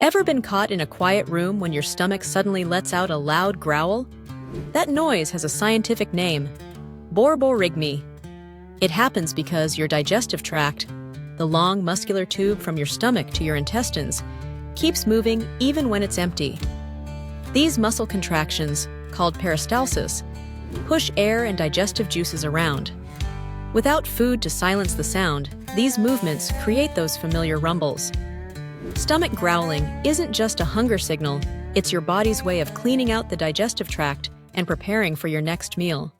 Ever been caught in a quiet room when your stomach suddenly lets out a loud growl? That noise has a scientific name: borborygmi. It happens because your digestive tract, the long muscular tube from your stomach to your intestines, keeps moving even when it's empty. These muscle contractions, called peristalsis, push air and digestive juices around. Without food to silence the sound, these movements create those familiar rumbles. Stomach growling isn't just a hunger signal, it's your body's way of cleaning out the digestive tract and preparing for your next meal.